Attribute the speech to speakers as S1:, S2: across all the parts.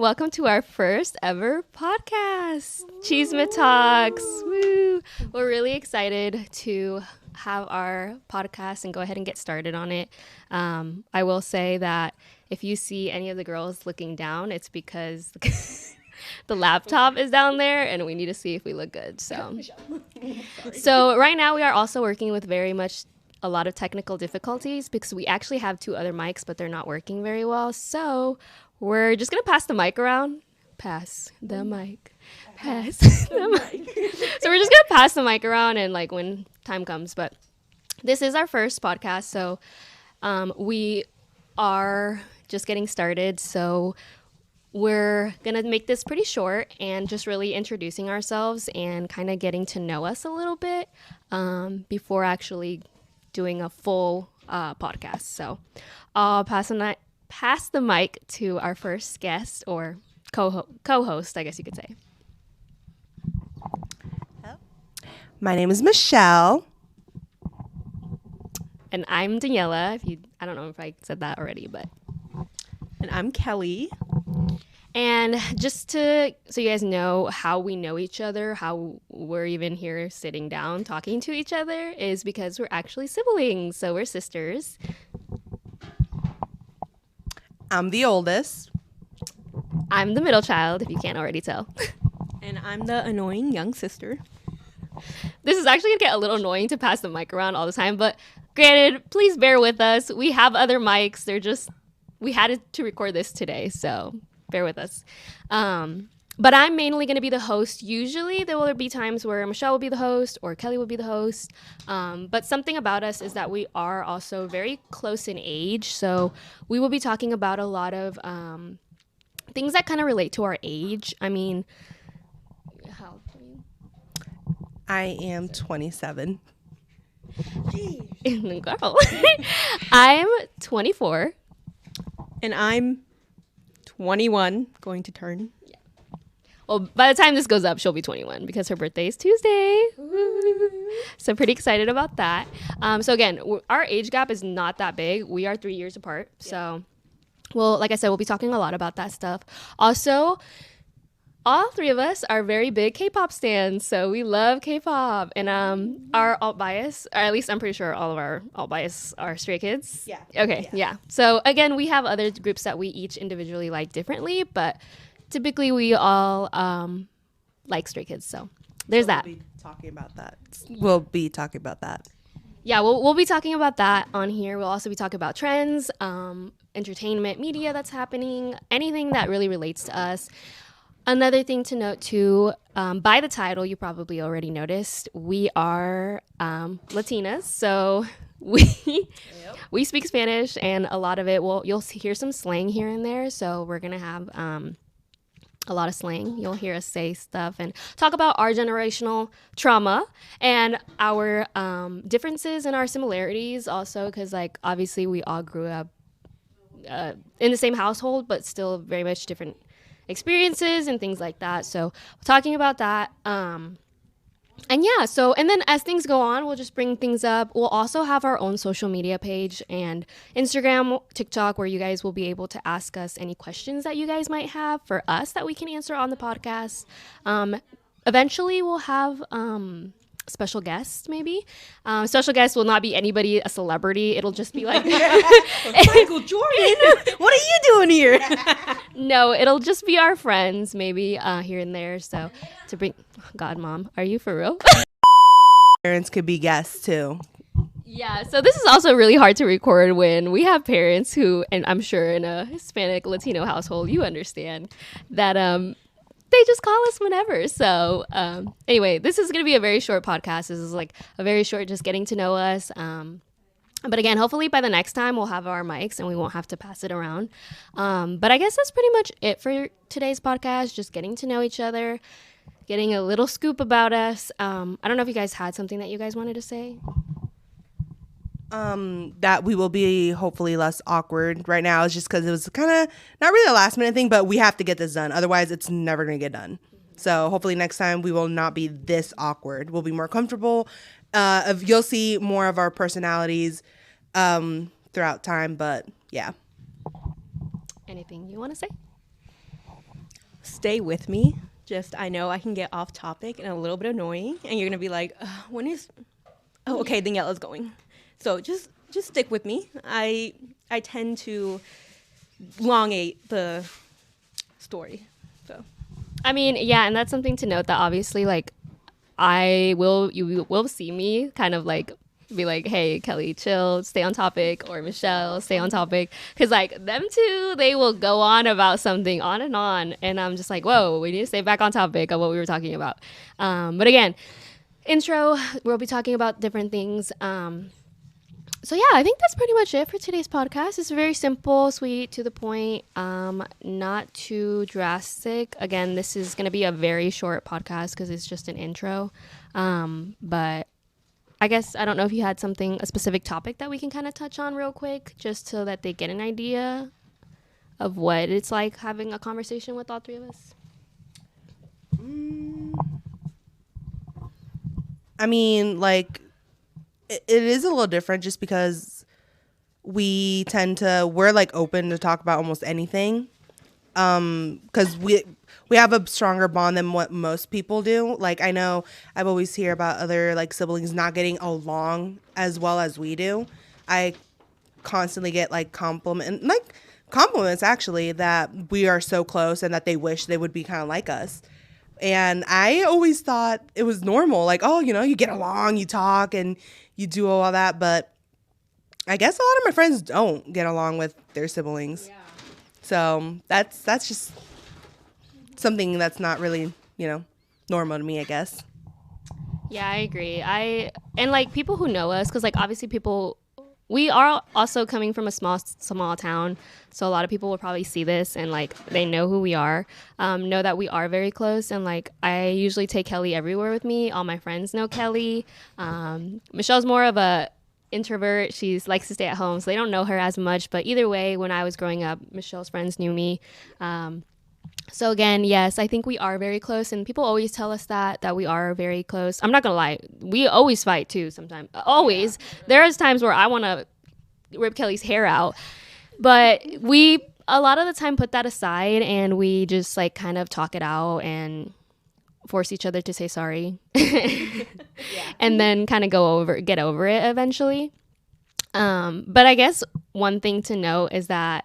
S1: Welcome to our first ever podcast, Chisme Talks. Woo! We're really excited to have our podcast and go ahead and get started on it. I will say that if you see any of the girls looking down, it's because the laptop is down there and we need to see if we look good. So right now we are also working with a lot of technical difficulties because we actually have two other mics, but they're not working very well. So we're just going to pass the mic around. Pass the mic. Pass the mic. So we're just going to pass the mic around and like when time comes. But this is our first podcast. So we are just getting started. So we're going to make this pretty short and just really introducing ourselves and kind of getting to know us a little bit before actually doing a full podcast. So I'll pass the mic to our first guest or co-host, I guess you could say.
S2: My name is Michelle.
S1: And I'm Daniela. I don't know if I said that already, but.
S2: And I'm Kelly.
S1: And just so you guys know how we know each other, how we're even here sitting down talking to each other is because we're actually siblings. So we're sisters.
S2: I'm the oldest.
S1: I'm the middle child, if you can't already tell.
S3: And I'm the annoying young sister.
S1: This is actually going to get a little annoying to pass the mic around all the time. But granted, please bear with us. We have other mics. We had to record this today, so bear with us. But I'm mainly going to be the host. Usually there will be times where Michelle will be the host or Kelly will be the host. But something about us is that we are also very close in age. So we will be talking about a lot of things that kind of relate to our age. I mean, how old are you?
S2: I am 27.
S1: Girl. I'm 24.
S3: And I'm 21, going to turn.
S1: Yeah. Well, by the time this goes up, she'll be 21 because her birthday is Tuesday. So pretty excited about that. So again, our age gap is not that big. We are 3 years apart. Yeah. So, well, like I said, we'll be talking a lot about that stuff. Also, all three of us are very big K-pop stans, so we love K-pop. And our alt bias, or at least I'm pretty sure all of our alt bias are Stray Kids.
S2: Yeah.
S1: Okay, yeah. So again, we have other groups that we each individually like differently, but typically we all like Stray Kids. So there's that.
S2: We'll be talking about that.
S1: Yeah, we'll be talking about that on here. We'll also be talking about trends, entertainment, media that's happening, anything that really relates to us. Another thing to note too, by the title, you probably already noticed, we are Latinas. So we speak Spanish, and a lot of it, you'll hear some slang here and there. So we're going to have a lot of slang. You'll hear us say stuff and talk about our generational trauma and our differences and our similarities also, because like obviously we all grew up in the same household, but still very much different experiences and things like that. So talking about that. And then as things go on, we'll just bring things up. We'll also have our own social media page and Instagram, TikTok, where you guys will be able to ask us any questions that you guys might have for us that we can answer on the podcast. Eventually we'll have special guests, maybe. Special guests will not be anybody, a celebrity. It'll just be like
S3: Michael Jordan. What are you doing here?
S1: No, it'll just be our friends, maybe here and there. So to bring, God, Mom, are you for real?
S2: Parents could be guests too.
S1: Yeah, so this is also really hard to record when we have parents who, and I'm sure in a Hispanic Latino household, you understand that they just call us whenever. So anyway, this is going to be a very short podcast. This is like a very short just getting to know us. But again, hopefully by the next time we'll have our mics and we won't have to pass it around. But I guess that's pretty much it for today's podcast, just getting to know each other, getting a little scoop about us. I don't know if you guys had something that you guys wanted to say.
S2: That we will be hopefully less awkward right now is just because it was kind of not really a last minute thing, but we have to get this done. Otherwise, it's never going to get done. So hopefully next time we will not be this awkward. We'll be more comfortable. You'll see more of our personalities throughout time, but yeah.
S1: Anything you want to say?
S3: stay with me. Just I know I can get off topic and a little bit annoying, and you're gonna be like, when is? Oh, okay, then Yella's going. So just stick with me. I tend to elongate the story. So
S1: I mean, yeah, and that's something to note that obviously, like, you will see me kind of like be like, hey, Kelly, chill, stay on topic, or Michelle, stay on topic. Because, like, them two, they will go on about something on. And I'm just like, whoa, we need to stay back on topic of what we were talking about. But again, intro, we'll be talking about different things. So yeah, I think that's pretty much it for today's podcast. It's very simple, sweet, to the point, not too drastic. Again, this is going to be a very short podcast because it's just an intro. But I guess, I don't know if you had a specific topic that we can kind of touch on real quick, just so that they get an idea of what it's like having a conversation with all three of us.
S2: I mean, like, it is a little different just because we're like open to talk about almost anything. Because we have a stronger bond than what most people do. Like, I know I've always hear about other like siblings not getting along as well as we do. I constantly get like compliments actually that we are so close and that they wish they would be kind of like us. And I always thought it was normal. Like, oh, you get along, you talk, and you do all that. But I guess a lot of my friends don't get along with their siblings. Yeah. So that's just something that's not really, normal to me, I guess.
S1: Yeah, I agree. And like people who know us, because like obviously we are also coming from a small town, so a lot of people will probably see this and like they know who we are, know that we are very close, and like I usually take Kelly everywhere with me. All my friends know Kelly. Michelle's more of a introvert. She likes to stay at home, so they don't know her as much. But either way, when I was growing up, Michelle's friends knew me. So again, yes, I think we are very close, and people always tell us that we are very close. I'm not gonna lie, we always fight too sometimes. Always. There's times where I want to rip Kelly's hair out, but we a lot of the time put that aside and we just like kind of talk it out and force each other to say sorry. And then kind of get over it eventually. But I guess one thing to note is our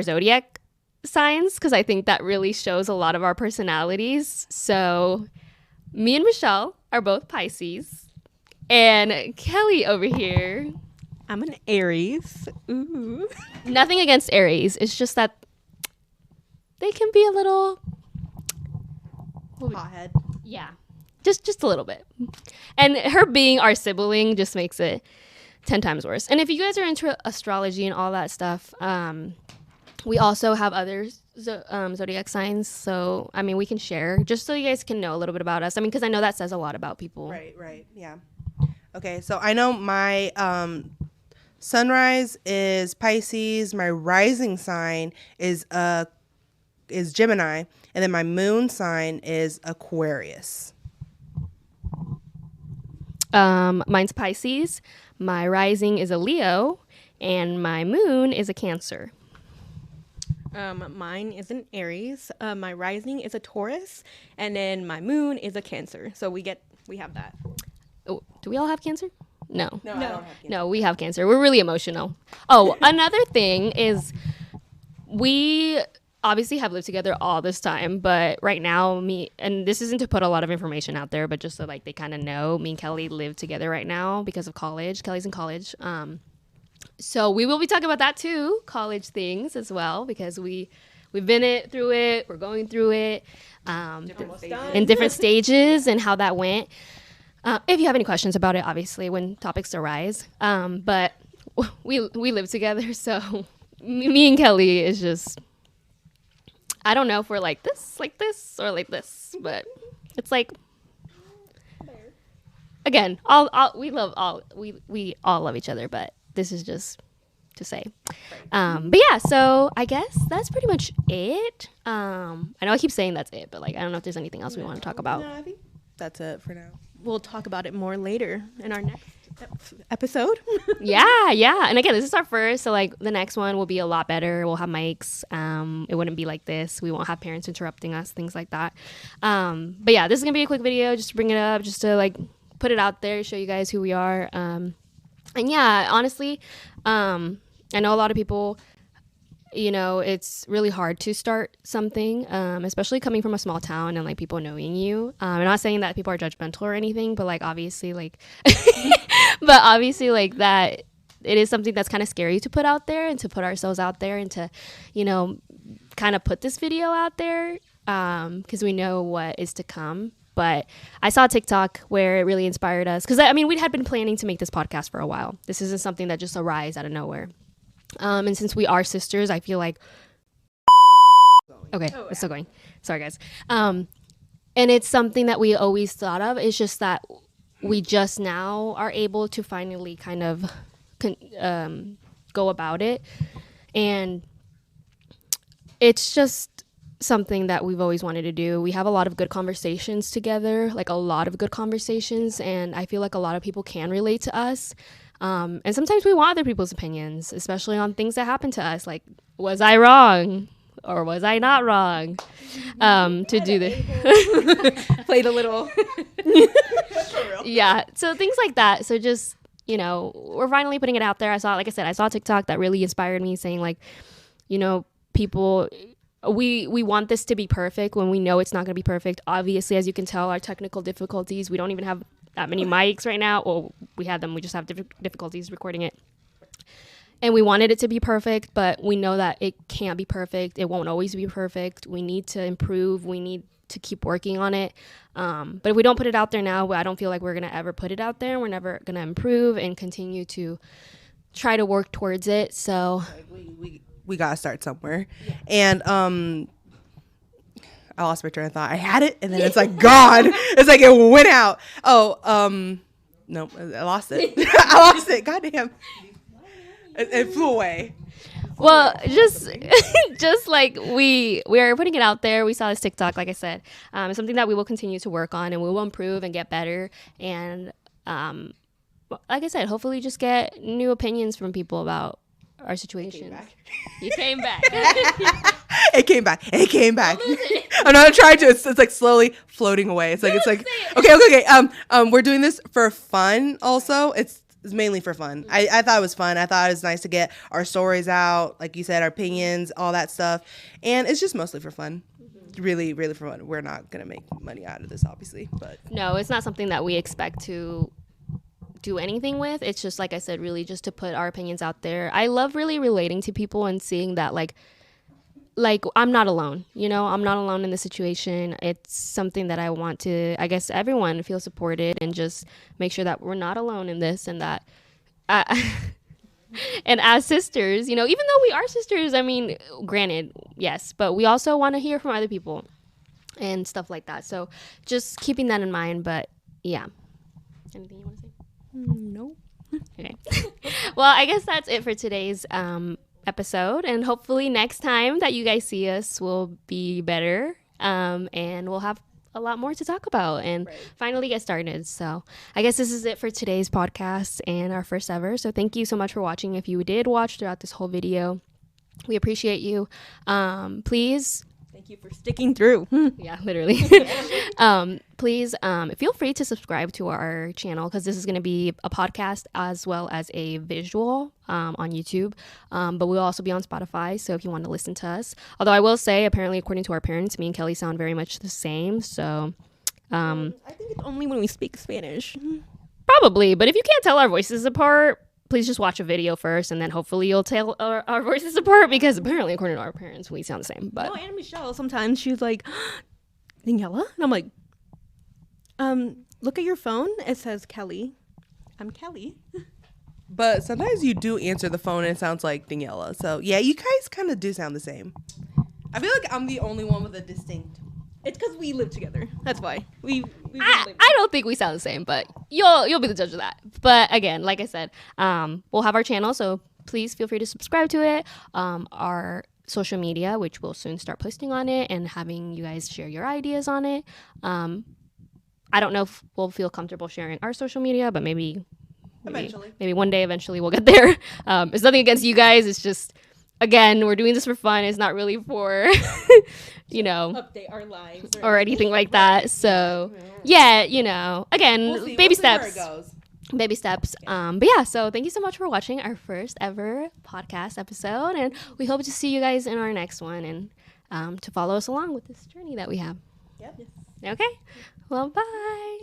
S1: zodiac signs, because I think that really shows a lot of our personalities. So me and Michelle are both Pisces, and Kelly over here,
S3: I'm an Aries. Ooh.
S1: Nothing against Aries, it's just that they can be a little
S2: Hothead.
S1: Yeah, just a little bit. And her being our sibling just makes it 10 times worse. And if you guys are into astrology and all that stuff, we also have other zodiac signs. So, I mean, we can share just so you guys can know a little bit about us. I mean, because I know that says a lot about people.
S2: Right. Yeah. Okay, so I know my sunrise is Pisces. My rising sign is Gemini. And then my moon sign is Aquarius.
S1: Mine's Pisces. My rising is a Leo. And my moon is a Cancer.
S3: Mine is an Aries. My rising is a Taurus, and then my moon is a Cancer. So we have that.
S1: Oh, do we all have Cancer? No.
S2: No, I don't have Cancer.
S1: No, we have Cancer. We're really emotional. Oh, another thing is we obviously have lived together all this time, but right now and this isn't to put a lot of information out there, but just so like they kind of know, me and Kelly live together right now because of college. Kelly's in college. So we will be talking about that too, college things as well, because we've been through it, we're going through it, in different stages and how that went. If you have any questions about it, obviously, when topics arise. But we live together, so me and Kelly is just, I don't know if we're like this, or like this, but it's like, again, we all love each other, but this is just to say. But yeah, so I guess that's pretty much it. I know I keep saying that's it, but like I don't know if there's anything else we want to talk about.
S2: No, I think that's it for now.
S3: We'll talk about it more later in our next episode.
S1: Yeah. And again, this is our first, so like the next one will be a lot better. We'll have mics. It wouldn't be like this. We won't have parents interrupting us, things like that. But yeah, this is gonna be a quick video just to bring it up, just to like put it out there, show you guys who we are. And yeah, honestly, I know a lot of people, you know, it's really hard to start something, especially coming from a small town and like people knowing you. I'm not saying that people are judgmental or anything, but like obviously like that it is something that's kind of scary to put out there and to put ourselves out there and to, you know, kind of put this video out there, because we know what is to come. But I saw TikTok where it really inspired us, because I mean, we had been planning to make this podcast for a while. This isn't something that just arose out of nowhere. And since we are sisters, I feel like it's still going. Sorry, guys. And it's something that we always thought of. It's just that we just now are able to finally kind of go about it, and it's just something that we've always wanted to do. We have a lot of good conversations together, like a lot of good conversations, and I feel like a lot of people can relate to us. And sometimes we want other people's opinions, especially on things that happen to us. Like, was I wrong or was I not wrong to do this?
S3: Played a little.
S1: Yeah. So things like that. So just, you know, we're finally putting it out there. Like I said, I saw TikTok that really inspired me, saying like, you know, people, we want this to be perfect when we know it's not going to be perfect. Obviously, as you can tell, our technical difficulties, we don't even have that many mics right now. Well, we had them, we just have difficulties recording it, and we wanted it to be perfect, but we know that it can't be perfect. It won't always be perfect. We need to improve. We need to keep working on it. But if we don't put it out there now, I don't feel like we're going to ever put it out there. We're never going to improve and continue to try to work towards it. So
S2: we got to start somewhere. And I lost my train of thought. I had it, and then it's like gone. It's like it went out. No, I lost it. I lost it. Goddamn. It flew away.
S1: Well, just like we are putting it out there. We saw this TikTok, like I said. It's something that we will continue to work on, and we will improve and get better. And like I said, hopefully just get new opinions from people about our situation. You came back.
S2: It came back. It came back. I'm not trying to. It's like slowly floating away. It's like okay. We're doing this for fun. Also, it's mainly for fun. I thought it was fun. I thought it was nice to get our stories out, like you said, our opinions, all that stuff, and it's just mostly for fun. Really, really for fun. We're not gonna make money out of this, obviously, but
S1: no, it's not something that we expect to do anything with. It's just, like I said, really just to put our opinions out there. I love really relating to people and seeing that like I'm not alone, you know, I'm not alone in the situation. It's something that I want to, I guess, everyone feel supported and just make sure that we're not alone in this, and that and as sisters, you know, even though we are sisters, I mean, granted, yes, but we also want to hear from other people and stuff like that. So just keeping that in mind. But yeah, anything you want to say?
S3: No.
S1: Okay. Well, I guess that's it for today's episode, and hopefully next time that you guys see us will be better, and we'll have a lot more to talk about and finally get started. So I guess this is it for today's podcast and our first ever. So thank you so much for watching. If you did watch throughout this whole video, we appreciate you. Please,
S3: thank you for sticking through.
S1: Yeah, literally. Please feel free to subscribe to our channel, because this is going to be a podcast as well as a visual on YouTube, but we'll also be on Spotify, so if you want to listen to us. Although I will say, apparently according to our parents, me and Kelly sound very much the same, so
S3: I think it's only when we speak Spanish.
S1: Probably, but if you can't tell our voices apart, please just watch a video first, and then hopefully you'll tell our voices apart, because apparently according to our parents we sound the same. But
S3: no, and Michelle, sometimes she's like, Daniela? And I'm like, look at your phone. It says Kelly. I'm Kelly.
S2: But sometimes you do answer the phone and it sounds like Daniela. So yeah, you guys kind of do sound the same. I feel like I'm the only one with a distinct.
S3: It's because we live together. That's why.
S1: I don't think we sound the same, but you'll be the judge of that. But again, like I said, we'll have our channel, so please feel free to subscribe to it. Our social media, which we'll soon start posting on it and having you guys share your ideas on it. I don't know if we'll feel comfortable sharing our social media, but maybe Maybe one day eventually we'll get there. It's nothing against you guys. It's just, again, we're doing this for fun. It's not really for,
S3: Update our lives
S1: or anything like that. So, yeah, again,
S2: We'll see
S1: baby
S2: where it
S1: steps.
S2: goes.
S1: Baby steps. But yeah, so thank you so much for watching our first ever podcast episode. And we hope to see you guys in our next one and to follow us along with this journey that we have.
S3: Yep.
S1: Okay. Well, bye.